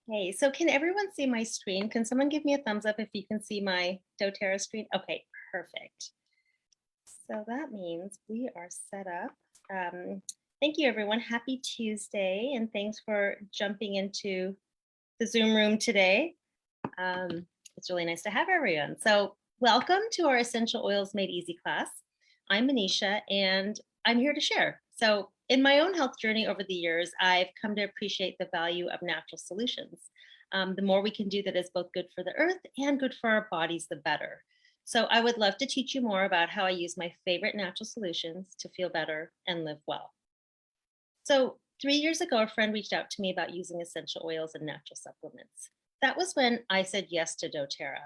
Okay, so can everyone see my screen? Can someone give me a thumbs up if you can see my doTERRA screen? Okay, perfect. So that means we are set up. Thank you, everyone. Happy Tuesday, and thanks for jumping into the Zoom room today. It's really nice to have everyone. So welcome to our Essential Oils Made Easy class. I'm Manisha, and I'm here to share. So in my own health journey over the years, I've come to appreciate the value of natural solutions. The more we can do that is both good for the earth and good for our bodies, the better. So I would love to teach you more about how I use my favorite natural solutions to feel better and live well. So 3 years ago, a friend reached out to me about using essential oils and natural supplements. That was when I said yes to doTERRA.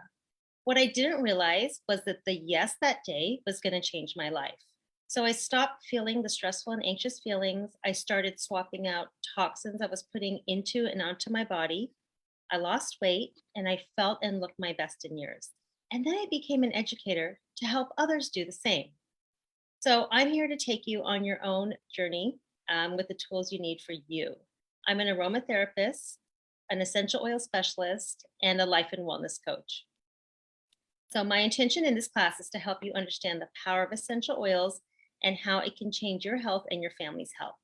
What I didn't realize was that the yes that day was going to change my life. So I stopped feeling the stressful and anxious feelings. I started swapping out toxins I was putting into and onto my body. I lost weight and I felt and looked my best in years. And then I became an educator to help others do the same. So I'm here to take you on your own journey with the tools you need for you. I'm an aromatherapist, an essential oil specialist, and a life and wellness coach. So my intention in this class is to help you understand the power of essential oils and how it can change your health and your family's health.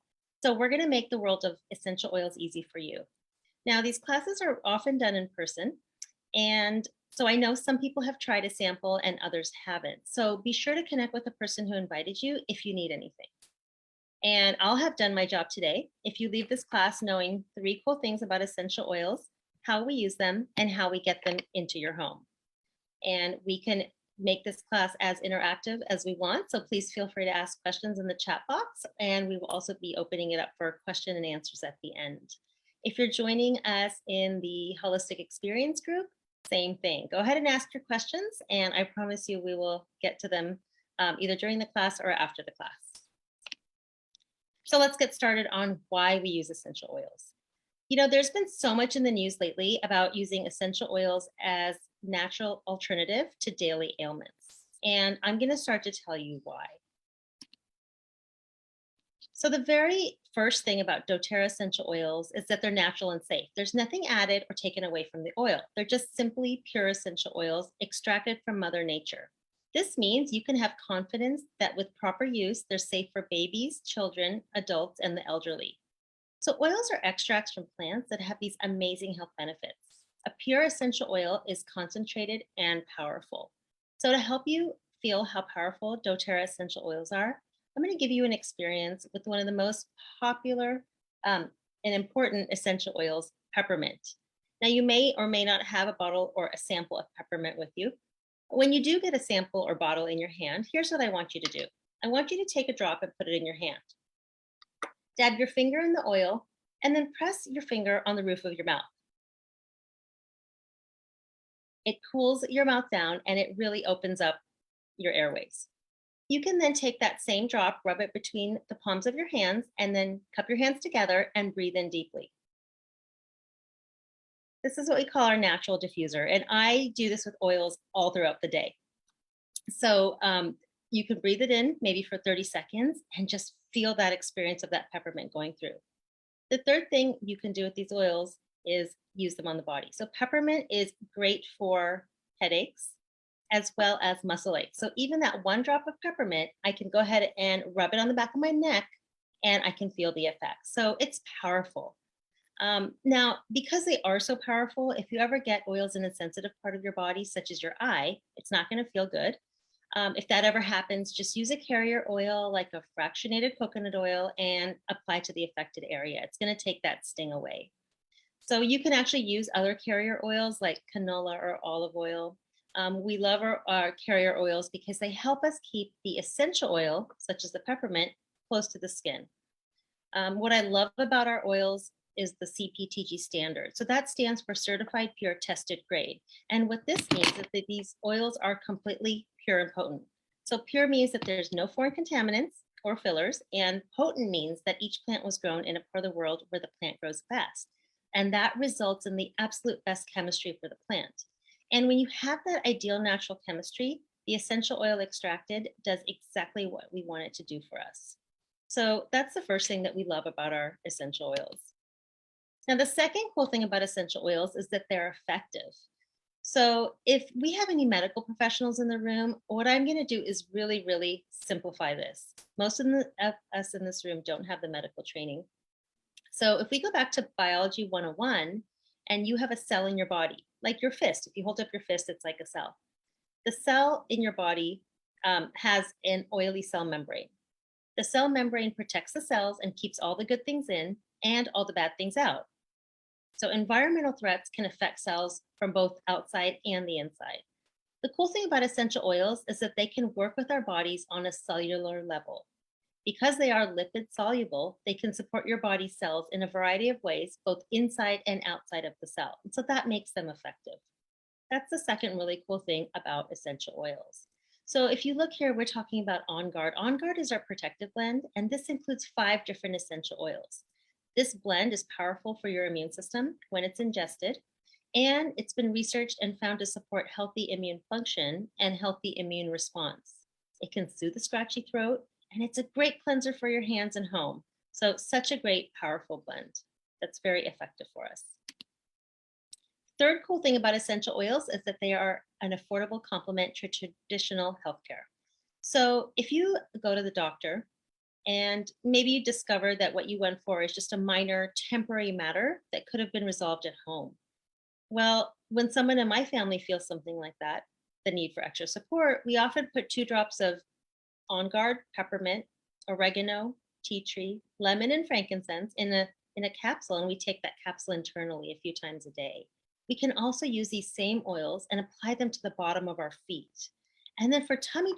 So we're going to make the world of essential oils easy for you. Now, these classes are often done in person, and so I know some people have tried a sample and others haven't. So be sure to connect with the person who invited you if you need anything. And I'll have done my job today if you leave this class knowing 3 cool things about essential oils, how we use them, and how we get them into your home. And we can make this class as interactive as we want. So please feel free to ask questions in the chat box, and we will also be opening it up for question and answers at the end. If you're joining us in the Holistic Experience group, same thing. Go ahead and ask your questions, and I promise you we will get to them either during the class or after the class. So let's get started on why we use essential oils. You know, there's been so much in the news lately about using essential oils as natural alternative to daily ailments. And I'm going to start to tell you why. So the very first thing about doTERRA essential oils is that they're natural and safe. There's nothing added or taken away from the oil. They're just simply pure essential oils extracted from Mother Nature. This means you can have confidence that with proper use, they're safe for babies, children, adults, and the elderly. So oils are extracts from plants that have these amazing health benefits. A pure essential oil is concentrated and powerful. So to help you feel how powerful doTERRA essential oils are, I'm going to give you an experience with one of the most popular and important essential oils, peppermint. Now, you may or may not have a bottle or a sample of peppermint with you. When you do get a sample or bottle in your hand, here's what I want you to do. I want you to take a drop and put it in your hand. Dab your finger in the oil and then press your finger on the roof of your mouth. It cools your mouth down and it really opens up your airways. You can then take that same drop, rub it between the palms of your hands, and then cup your hands together and breathe in deeply. This is what we call our natural diffuser, and I do this with oils all throughout the day. So you can breathe it in maybe for 30 seconds and just feel that experience of that peppermint going through. The third thing you can do with these oils is use them on the body. So peppermint is great for headaches as well as muscle aches. So even that one drop of peppermint, I can go ahead and rub it on the back of my neck and I can feel the effects. So it's powerful. Now, because they are so powerful, if you ever get oils in a sensitive part of your body, such as your eye, it's not going to feel good. If that ever happens, just use a carrier oil like a fractionated coconut oil and apply to the affected area. It's going to take that sting away. So you can actually use other carrier oils like canola or olive oil. We love our carrier oils because they help us keep the essential oil, such as the peppermint, close to the skin. What I love about our oils is the CPTG standard. So that stands for Certified Pure Tested Grade. And what this means is that these oils are completely pure and potent. So pure means that there's no foreign contaminants or fillers, and potent means that each plant was grown in a part of the world where the plant grows best. And that results in the absolute best chemistry for the plant. And when you have that ideal natural chemistry, the essential oil extracted does exactly what we want it to do for us. So that's the first thing that we love about our essential oils. Now, the second cool thing about essential oils is that they're effective. So, if we have any medical professionals in the room, what I'm going to do is really, really simplify this. Most of us in this room don't have the medical training. So, if we go back to Biology 101 and you have a cell in your body, like your fist, if you hold up your fist, it's like a cell. The cell in your body has an oily cell membrane. The cell membrane protects the cells and keeps all the good things in and all the bad things out. So environmental threats can affect cells from both outside and the inside. The cool thing about essential oils is that they can work with our bodies on a cellular level. Because they are lipid soluble, they can support your body's cells in a variety of ways, both inside and outside of the cell. And so that makes them effective. That's the second really cool thing about essential oils. So if you look here, we're talking about On Guard. On Guard is our protective blend, and this includes 5 different essential oils. This blend is powerful for your immune system when it's ingested, and it's been researched and found to support healthy immune function and healthy immune response. It can soothe the scratchy throat, and it's a great cleanser for your hands and home. So such a great, powerful blend that's very effective for us. Third cool thing about essential oils is that they are an affordable complement to traditional healthcare. So if you go to the doctor and maybe you discover that what you went for is just a minor temporary matter that could have been resolved at home. Well, when someone in my family feels something like that, the need for extra support, we often put 2 drops of On Guard, peppermint, oregano, tea tree, lemon, and frankincense in a capsule, and we take that capsule internally a few times a day. We can also use these same oils and apply them to the bottom of our feet. And then for tummy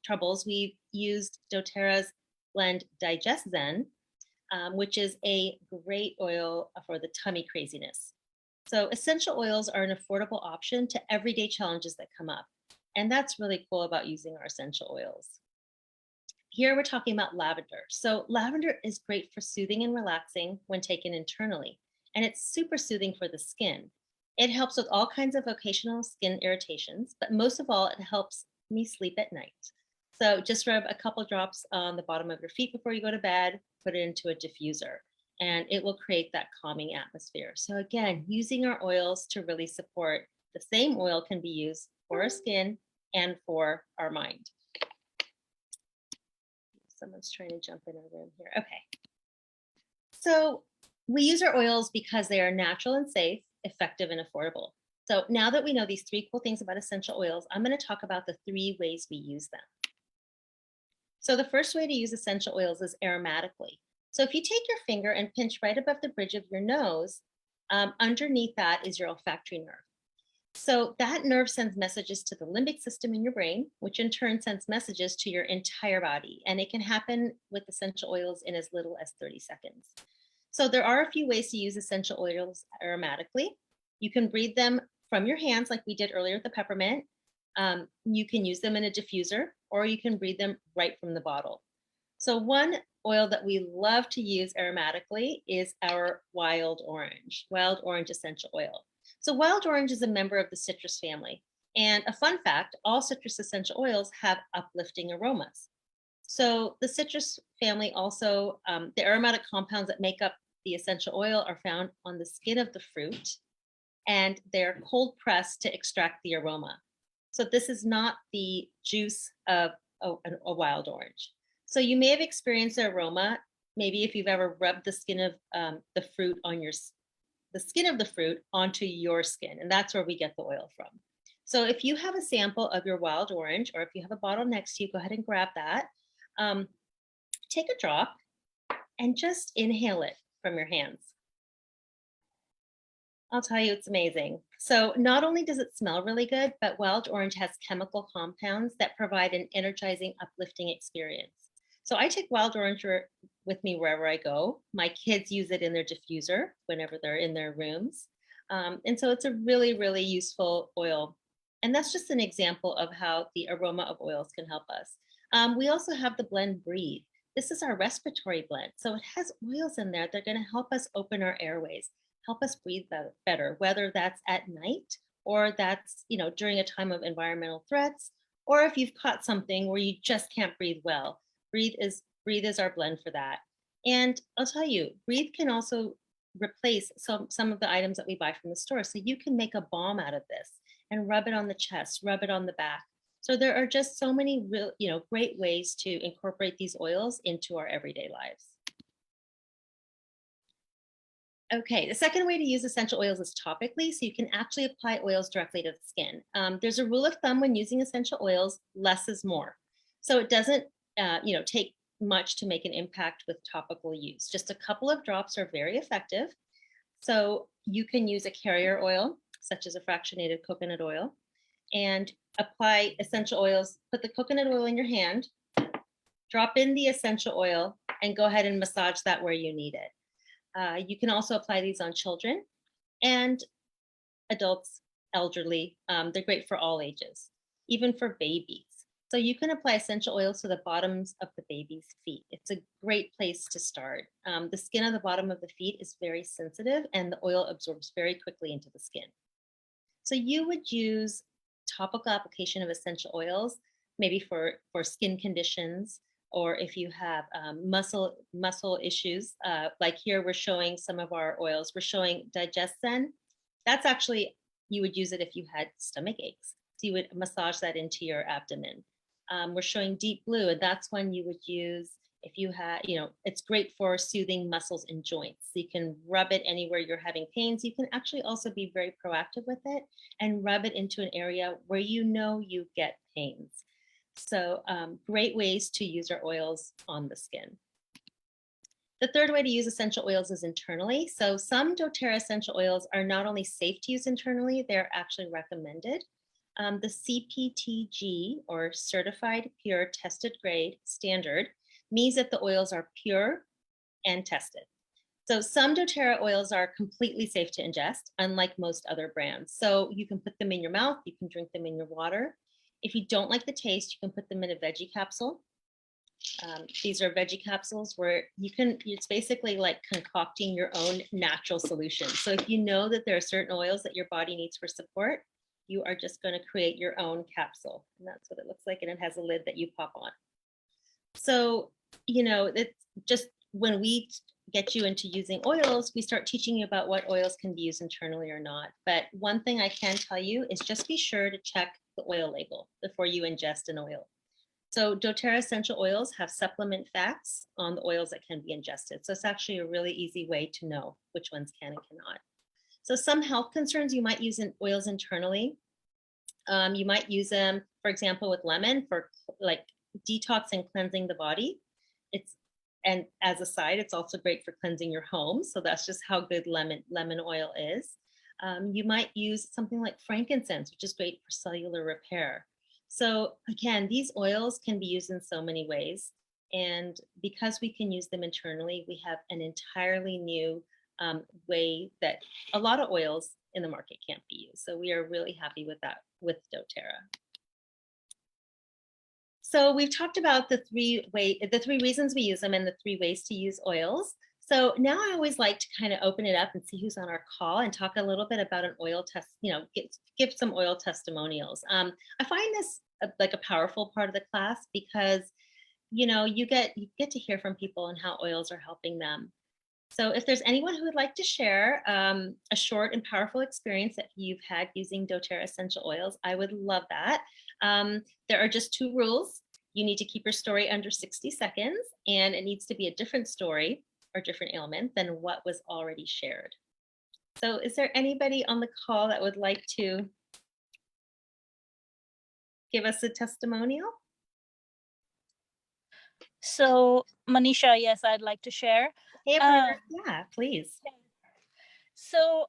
troubles, we've used doTERRA's blend Digest Zen, which is a great oil for the tummy craziness. So essential oils are an affordable option to everyday challenges that come up. And that's really cool about using our essential oils. Here we're talking about lavender. So lavender is great for soothing and relaxing when taken internally, and it's super soothing for the skin. It helps with all kinds of occasional skin irritations, but most of all, it helps me sleep at night. So just rub a couple drops on the bottom of your feet before you go to bed, put it into a diffuser, and it will create that calming atmosphere. So again, using our oils to really support, the same oil can be used for our skin and for our mind. Someone's trying to jump in our room here. Okay. So we use our oils because they are natural and safe, effective and affordable. So now that we know these 3 cool things about essential oils, I'm going to talk about the 3 ways we use them. So the first way to use essential oils is aromatically. So if you take your finger and pinch right above the bridge of your nose, underneath that is your olfactory nerve. So that nerve sends messages to the limbic system in your brain, which in turn sends messages to your entire body. And it can happen with essential oils in as little as 30 seconds. So there are a few ways to use essential oils aromatically. You can breathe them from your hands like we did earlier with the peppermint. You can use them in a diffuser, or you can breathe them right from the bottle. So one oil that we love to use aromatically is our wild orange essential oil. So wild orange is a member of the citrus family. And a fun fact, all citrus essential oils have uplifting aromas. So the citrus family also, the aromatic compounds that make up the essential oil are found on the skin of the fruit, and they're cold pressed to extract the aroma. So this is not the juice of a wild orange. So you may have experienced the aroma, maybe if you've ever rubbed the skin of the fruit on the skin of the fruit onto your skin, and that's where we get the oil from. So if you have a sample of your wild orange, or if you have a bottle next to you, go ahead and grab that. Take a drop and just inhale it from your hands. I'll tell you, it's amazing. So not only does it smell really good, but wild orange has chemical compounds that provide an energizing, uplifting experience. So I take wild orange with me wherever I go. My kids use it in their diffuser whenever they're in their rooms. And so it's a really, really useful oil. And that's just an example of how the aroma of oils can help us. We also have the blend Breathe. This is our respiratory blend. So it has oils in there that are going to help us open our airways, help us breathe better, whether that's at night or that's, during a time of environmental threats, or if you've caught something where you just can't breathe well. Breathe is our blend for that. And I'll tell you, Breathe can also replace some of the items that we buy from the store. So you can make a balm out of this and rub it on the chest, rub it on the back. So there are just so many real, great ways to incorporate these oils into our everyday lives. Okay, the second way to use essential oils is topically, so you can actually apply oils directly to the skin. There's a rule of thumb when using essential oils, less is more. So it doesn't, take much to make an impact with topical use. Just a couple of drops are very effective. So you can use a carrier oil, such as a fractionated coconut oil, and apply essential oils. Put the coconut oil in your hand, drop in the essential oil, and go ahead and massage that where you need it. You can also apply these on children and adults, elderly. They're great for all ages, even for babies. So you can apply essential oils to the bottoms of the baby's feet. It's a great place to start. The skin on the bottom of the feet is very sensitive and the oil absorbs very quickly into the skin. So you would use topical application of essential oils, maybe for skin conditions, or if you have muscle issues, like here we're showing some of our oils. We're showing DigestZen. That's actually, you would use it if you had stomach aches. So you would massage that into your abdomen. We're showing Deep Blue, and that's one you would use if you had, it's great for soothing muscles and joints. So you can rub it anywhere you're having pains. You can actually also be very proactive with it and rub it into an area where you get pains. So great ways to use our oils on the skin. The third way to use essential oils is internally. So some doTERRA essential oils are not only safe to use internally, they're actually recommended. The CPTG, or Certified Pure Tested Grade Standard, means that the oils are pure and tested. So some doTERRA oils are completely safe to ingest, unlike most other brands. So you can put them in your mouth, you can drink them in your water. If you don't like the taste, you can put them in a veggie capsule. These are veggie capsules where it's basically like concocting your own natural solution. So if you know that there are certain oils that your body needs for support, you are just going to create your own capsule. And that's what it looks like. And it has a lid that you pop on. So, it's just when we get you into using oils, we start teaching you about what oils can be used internally or not. But one thing I can tell you is just be sure to check the oil label before you ingest an oil. So doTERRA essential oils have supplement facts on the oils that can be ingested. So it's actually a really easy way to know which ones can and cannot. So some health concerns, you might use oils internally. You might use them, for example, with lemon for like detox and cleansing the body. And as a side, it's also great for cleansing your home. So that's just how good lemon oil is. You might use something like frankincense, which is great for cellular repair. So again, these oils can be used in so many ways. And because we can use them internally, we have an entirely new way that a lot of oils in the market can't be used. So we are really happy with that with doTERRA. So we've talked about the three reasons we use them and the 3 ways to use oils. So now I always like to kind of open it up and see who's on our call and talk a little bit about an oil test, give some oil testimonials. I find this like a powerful part of the class because, you get to hear from people and how oils are helping them. So if there's anyone who would like to share a short and powerful experience that you've had using doTERRA essential oils, I would love that. There are just 2 rules. You need to keep your story under 60 seconds, and it needs to be a different story or different ailment than what was already shared. So is there anybody on the call that would like to give us a testimonial? So Manisha, yes, I'd like to share. Hey, yeah, please. So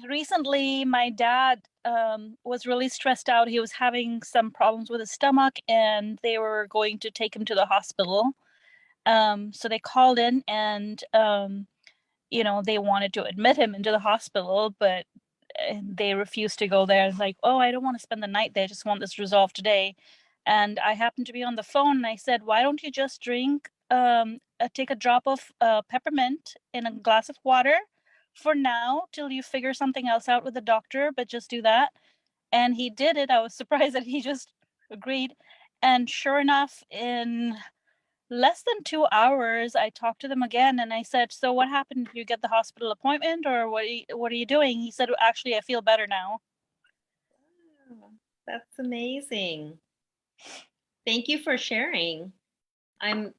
recently my dad was really stressed out. He was having some problems with his stomach and they were going to take him to the hospital. So they called in and, they wanted to admit him into the hospital, but they refused to go there. Like, oh, I don't want to spend the night there. I just want this resolved today. And I happened to be on the phone and I said, why don't you just take a drop of peppermint in a glass of water for now till you figure something else out with the doctor, but just do that. And he did it. I was surprised that he just agreed. And sure enough, in less than 2 hours, I talked to them again and I said, "So what happened? Did you get the hospital appointment or what are you doing?" He said, "Actually, I feel better now." Oh, that's amazing. Thank you for sharing. I'm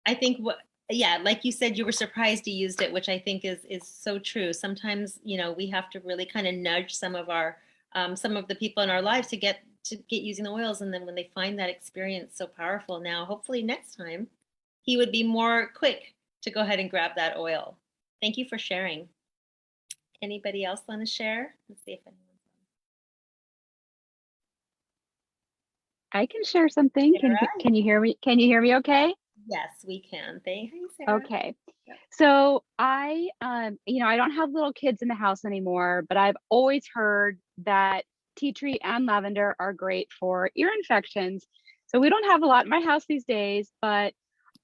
I think what yeah, like you said, you were surprised he used it, which I think is so true. Sometimes, we have to really kind of nudge some of the people in our lives to get using the oils, and then when they find that experience so powerful, now hopefully next time he would be more quick to go ahead and grab that oil. Thank you for sharing. Anybody else want to share? Let's see if anyone's I can share something. on. Sarah? Can you hear me? Can you hear me okay? Yes, we can. Thank you, Sarah. Okay. Yep. So I don't have little kids in the house anymore, but I've always heard that tea tree and lavender are great for ear infections. So we don't have a lot in my house these days, but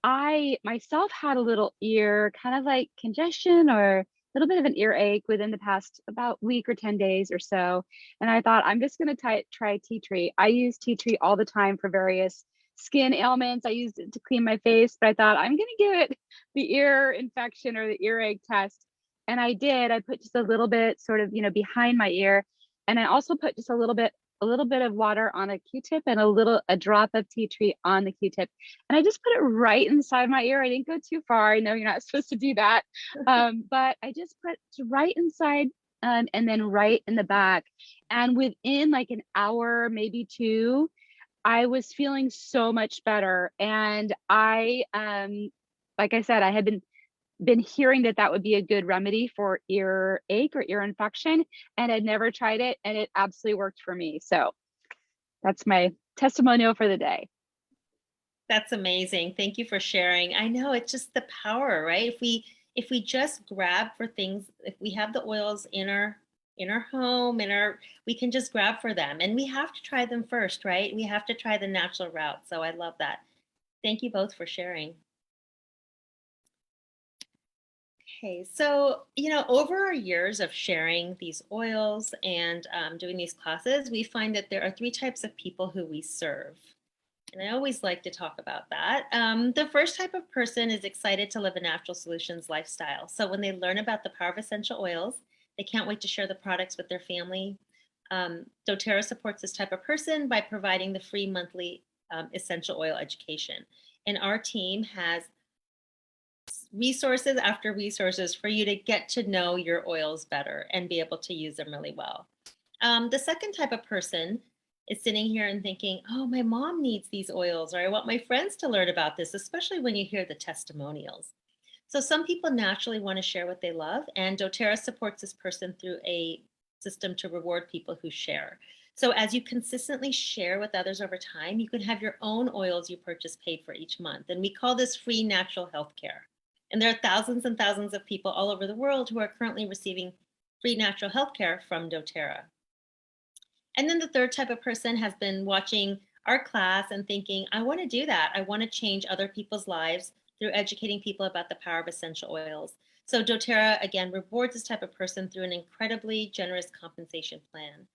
I myself had a little ear kind of like congestion or a little bit of an earache within the past about week or 10 days or so. And I thought I'm just going to try tea tree. I use tea tree all the time for various skin ailments. I used it to clean my face, but I thought I'm going to give it the ear infection or the earache test. And I did. I put just a little bit sort of, behind my ear. And I also put just a little bit of water on a Q-tip and a drop of tea tree on the Q-tip. And I just put it right inside my ear. I didn't go too far. I know you're not supposed to do that. But I just put right inside and then right in the back. And within like an hour, maybe two, I was feeling so much better. And like I said, I had been hearing that would be a good remedy for earache or ear infection, and I'd never tried it, and it absolutely worked for me. So that's my testimonial for the day. That's amazing. Thank you for sharing. I know it's just the power, right? If we just grab for things, if we have the oils in our home, we can just grab for them. And we have to try them first, right? We have to try the natural route. So I love that. Thank you both for sharing. Okay, so over our years of sharing these oils and doing these classes, we find that there are three types of people who we serve. And I always like to talk about that. The first type of person is excited to live a natural solutions lifestyle. So when they learn about the power of essential oils, they can't wait to share the products with their family. doTERRA supports this type of person by providing the free monthly essential oil education. And our team has resources after resources for you to get to know your oils better and be able to use them really well. The second type of person is sitting here and thinking, oh, my mom needs these oils, or I want my friends to learn about this, especially when you hear the testimonials. So some people naturally want to share what they love, and doTERRA supports this person through a system to reward people who share. So as you consistently share with others over time, you can have your own oils you purchase paid for each month. And we call this free natural healthcare. And there are thousands and thousands of people all over the world who are currently receiving free natural healthcare from doTERRA. And then the third type of person has been watching our class and thinking, I want to do that. I want to change other people's lives through educating people about the power of essential oils. So doTERRA, again, rewards this type of person through an incredibly generous compensation plan.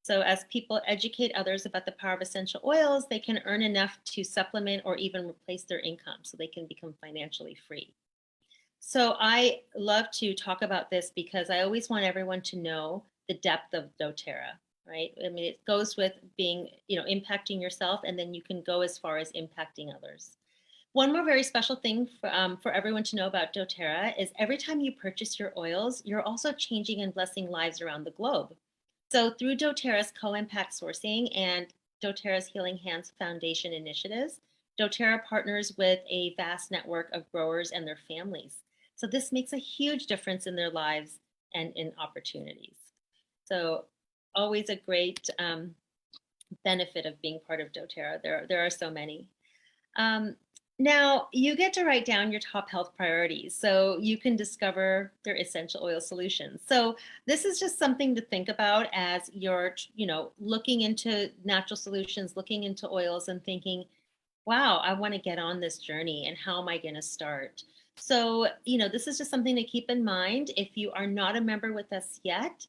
So as people educate others about the power of essential oils, they can earn enough to supplement or even replace their income so they can become financially free. So I love to talk about this because I always want everyone to know the depth of doTERRA, right? I mean, it goes with being, impacting yourself, and then you can go as far as impacting others. One more very special thing for everyone to know about doTERRA is every time you purchase your oils, you're also changing and blessing lives around the globe. So through doTERRA's co-impact sourcing and doTERRA's Healing Hands Foundation initiatives, doTERRA partners with a vast network of growers and their families. So this makes a huge difference in their lives and in opportunities. So always a great benefit of being part of doTERRA. There are so many. Now, you get to write down your top health priorities so you can discover their essential oil solutions. So this is just something to think about as you're, looking into natural solutions, looking into oils and thinking, wow, I want to get on this journey and how am I going to start? So, this is just something to keep in mind. If you are not a member with us yet,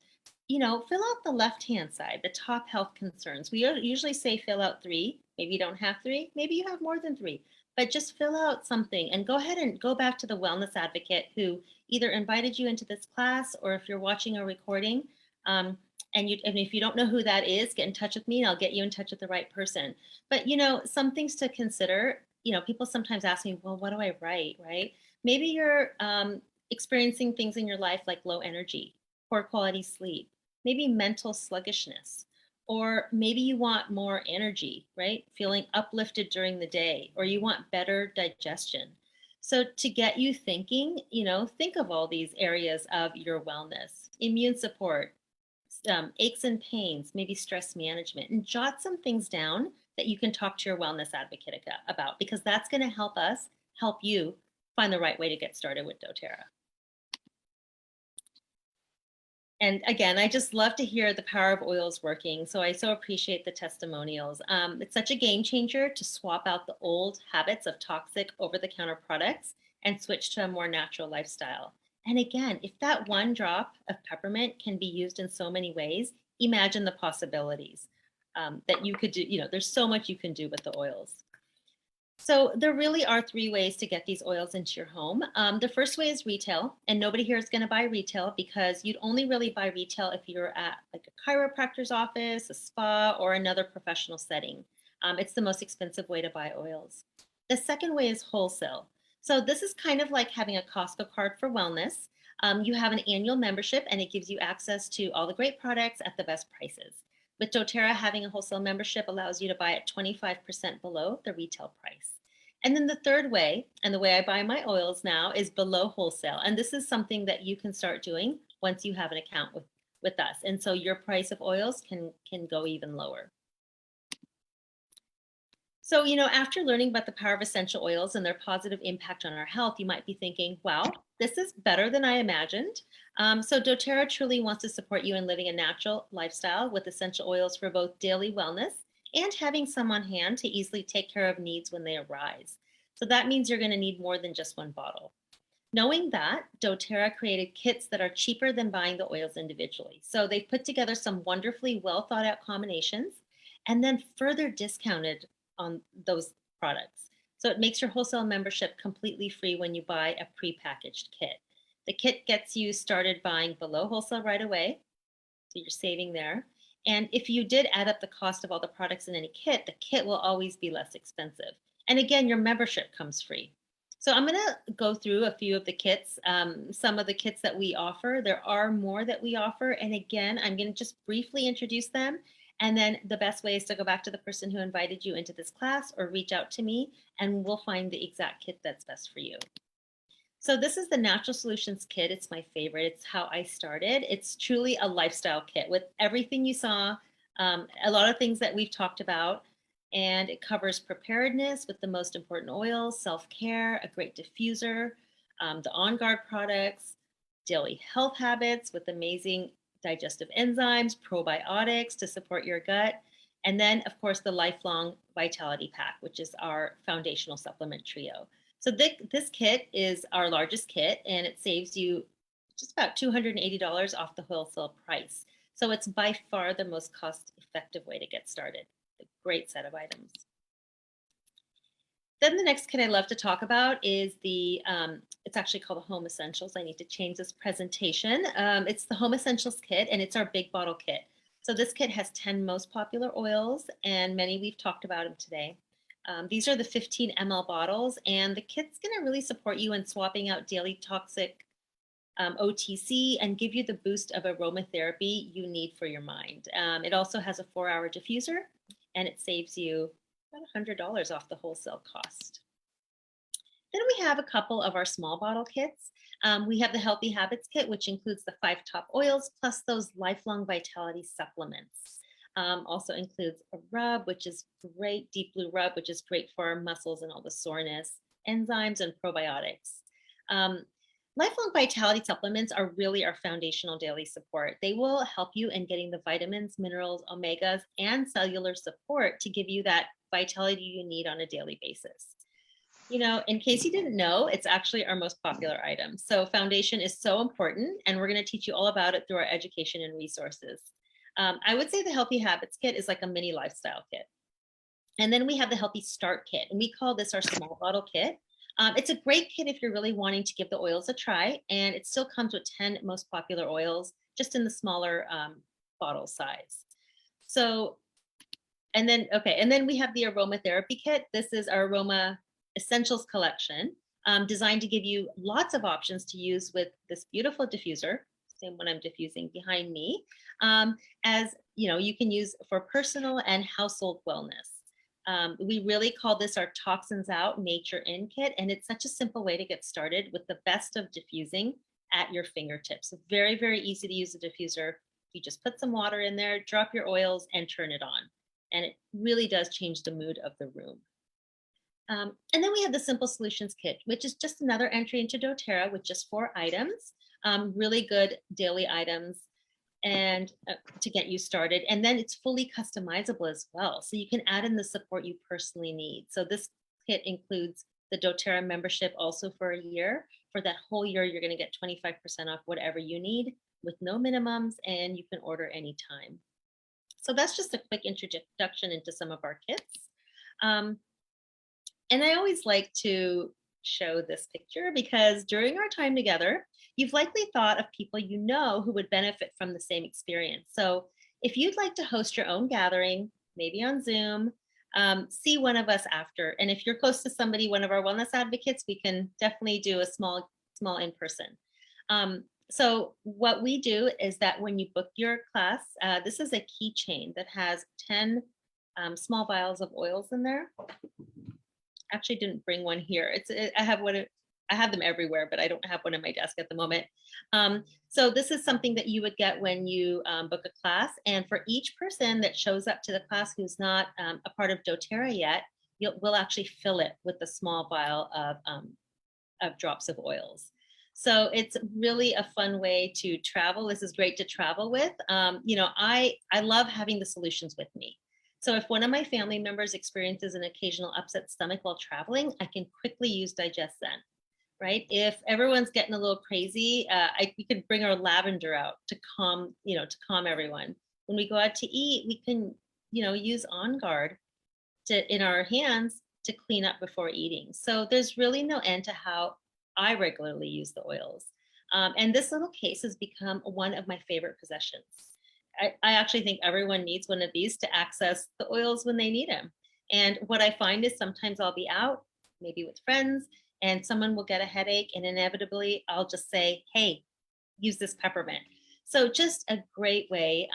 fill out the left-hand side, the top health concerns. We usually say fill out 3. Maybe you don't have 3. Maybe you have more than 3. but just fill out something and go ahead and go back to the wellness advocate who either invited you into this class, or if you're watching a recording, and if you don't know who that is, get in touch with me and I'll get you in touch with the right person. But, some things to consider, people sometimes ask me, well, what do I write, right? Maybe you're experiencing things in your life like low energy, poor quality sleep, maybe mental sluggishness, or maybe you want more energy, right? Feeling uplifted during the day, or you want better digestion. So to get you thinking, think of all these areas of your wellness: immune support, aches and pains, maybe stress management, and jot some things down that you can talk to your wellness advocate about, because that's going to help us help you find the right way to get started with doTERRA. And again, I just love to hear the power of oils working. So I so appreciate the testimonials. It's such a game changer to swap out the old habits of toxic over-the-counter products and switch to a more natural lifestyle. And again, if that one drop of peppermint can be used in so many ways, imagine the possibilities that you could do. There's so much you can do with the oils. So there really are 3 ways to get these oils into your home. The first way is retail, and nobody here is going to buy retail, because you'd only really buy retail if you're at like a chiropractor's office, a spa, or another professional setting. It's the most expensive way to buy oils. The second way is wholesale. So this is kind of like having a Costco card for wellness. You have an annual membership and it gives you access to all the great products at the best prices. With doTERRA, having a wholesale membership allows you to buy at 25% below the retail price. And then the third way, and the way I buy my oils now, is below wholesale. And this is something that you can start doing once you have an account with us. And so your price of oils can go even lower. So, after learning about the power of essential oils and their positive impact on our health, you might be thinking, wow, this is better than I imagined. So doTERRA truly wants to support you in living a natural lifestyle with essential oils for both daily wellness and having some on hand to easily take care of needs when they arise. So that means you're going to need more than just one bottle. Knowing that, doTERRA created kits that are cheaper than buying the oils individually. So they've put together some wonderfully well thought out combinations and then further discounted on those products. So it makes your wholesale membership completely free when you buy a prepackaged kit. The kit gets you started buying below wholesale right away, so you're saving there. And if you did add up the cost of all the products in any kit, the kit will always be less expensive. And again, your membership comes free. So I'm going to go through a few of the kits, some of the kits that we offer. There are more that we offer. And again, I'm going to just briefly introduce them. And then the best way is to go back to the person who invited you into this class or reach out to me, and we'll find the exact kit that's best for you. So this is the Natural Solutions kit. It's my favorite. It's how I started. It's truly a lifestyle kit with everything you saw, a lot of things that we've talked about. And it covers preparedness with the most important oils, self-care, a great diffuser, the On Guard products, daily health habits with amazing digestive enzymes, probiotics to support your gut, and then, of course, the Lifelong Vitality Pack, which is our foundational supplement trio. So this kit is our largest kit, and it saves you just about $280 off the wholesale price. So it's by far the most cost-effective way to get started. A great set of items. Then the next kit I love to talk about is it's actually called the Home Essentials. I need to change this presentation. It's the Home Essentials kit, and it's our big bottle kit. So this kit has 10 most popular oils, and many we've talked about them today. These are the 15 ml bottles, and the kit's going to really support you in swapping out daily toxic OTC and give you the boost of aromatherapy you need for your mind. It also has a 4-hour diffuser, and it saves you about $100 off the wholesale cost. Then we have a couple of our small bottle kits. We have the Healthy Habits kit, which includes the 5 top oils, plus those lifelong vitality supplements. Also includes a rub, which is great, deep blue rub, which is great for our muscles and all the soreness, enzymes and probiotics. Lifelong vitality supplements are really our foundational daily support. They will help you in getting the vitamins, minerals, omegas, and cellular support to give you that vitality you need on a daily basis. In case you didn't know, it's actually our most popular item. So foundation is so important, and we're going to teach you all about it through our education and resources. I would say the Healthy Habits kit is like a mini lifestyle kit. And then we have the Healthy Start Kit, and we call this our small bottle kit. It's a great kit if you're really wanting to give the oils a try, and it still comes with 10 most popular oils, just in the smaller bottle size. So, and then we have the aromatherapy kit. This is our aroma essentials collection, designed to give you lots of options to use with this beautiful diffuser, same one I'm diffusing behind me, as you can use for personal and household wellness. We really call this our Toxins Out, Nature In kit, and it's such a simple way to get started with the best of diffusing at your fingertips. Very, very easy to use a diffuser. You just put some water in there, drop your oils, and turn it on. And it really does change the mood of the room. And then we have the Simple Solutions Kit, which is just another entry into doTERRA with just 4 items, really good daily items, and to get you started. And then it's fully customizable as well. So you can add in the support you personally need. So this kit includes the doTERRA membership also for a year. For that whole year, you're going to get 25% off whatever you need with no minimums, and you can order anytime. So that's just a quick introduction into some of our kits. And I always like to show this picture because during our time together, you've likely thought of people you know who would benefit from the same experience. So if you'd like to host your own gathering, maybe on Zoom, see one of us after. And if you're close to somebody, one of our wellness advocates, we can definitely do a small in-person. So what we do is that when you book your class, this is a keychain that has 10 small vials of oils in there. Actually didn't bring one here. I have them everywhere, but I don't have one in my desk at the moment. So this is something that you would get when you book a class. And for each person that shows up to the class who's not a part of doTERRA yet, we'll actually fill it with a small vial of drops of oils. So it's really a fun way to travel. This is great to travel with. I love having the solutions with me. So if one of my family members experiences an occasional upset stomach while traveling, I can quickly use Digest Zen, right? If everyone's getting a little crazy, we could bring our lavender out to calm everyone. When we go out to eat, we can, use On Guard in our hands to clean up before eating. So there's really no end to how I regularly use the oils. And this little case has become one of my favorite possessions. I actually think everyone needs one of these to access the oils when they need them. And what I find is sometimes I'll be out, maybe with friends, and someone will get a headache, and inevitably I'll just say, hey, use this peppermint. So just a great way.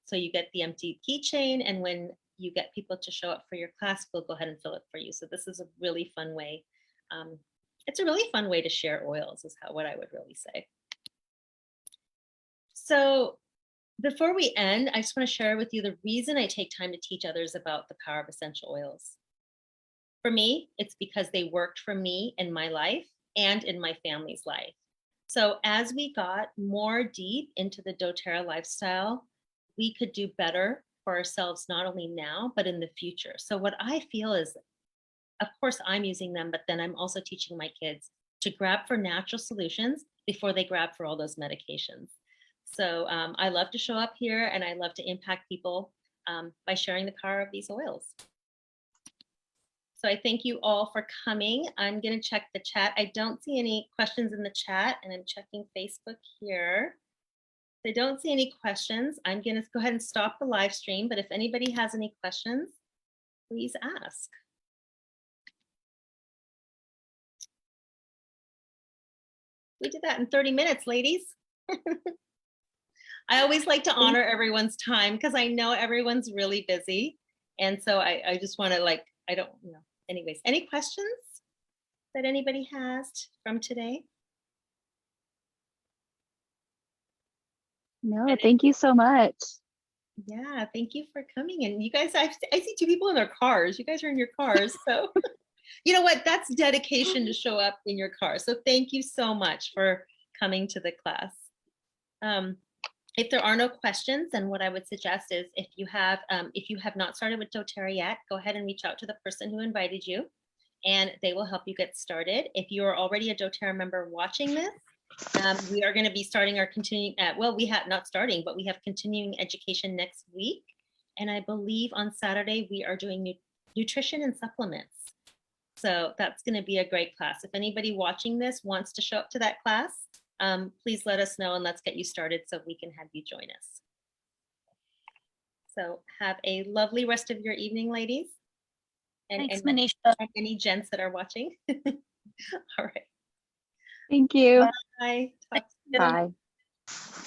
So you get the empty keychain, and when you get people to show up for your class, we'll go ahead and fill it for you. So this is a really fun way. It's a really fun way to share oils is what I would really say. So before we end, I just want to share with you the reason I take time to teach others about the power of essential oils. For me, it's because they worked for me in my life and in my family's life. So as we got more deep into the doTERRA lifestyle, we could do better for ourselves, not only now, but in the future. So what I feel is, of course, I'm using them, but then I'm also teaching my kids to grab for natural solutions before they grab for all those medications. So I love to show up here, and I love to impact people by sharing the power of these oils. So I thank you all for coming. I'm going to check the chat. I don't see any questions in the chat, and I'm checking Facebook here. I don't see any questions. I'm going to go ahead and stop the live stream, but if anybody has any questions, please ask. We did that in 30 minutes, ladies. I always like to honor everyone's time because I know everyone's really busy. And so I just want to anyways, any questions that anybody has from today? No, thank you so much. Yeah, thank you for coming. And you guys, I see 2 people in their cars. You guys are in your cars. So you know what? That's dedication to show up in your car. So thank you so much for coming to the class. If there are no questions, then what I would suggest is if you have not started with doTERRA yet, go ahead and reach out to the person who invited you, and they will help you get started. If you are already a doTERRA member watching this, we are going to be starting our continuing, we have continuing education next week. And I believe on Saturday, we are doing nutrition and supplements. So that's going to be a great class. If anybody watching this wants to show up to that class, please let us know and let's get you started so we can have you join us. So have a lovely rest of your evening, ladies. Thanks, And Manisha. any gents that are watching. All right. Thank you. Bye. Talk Thank you. Bye.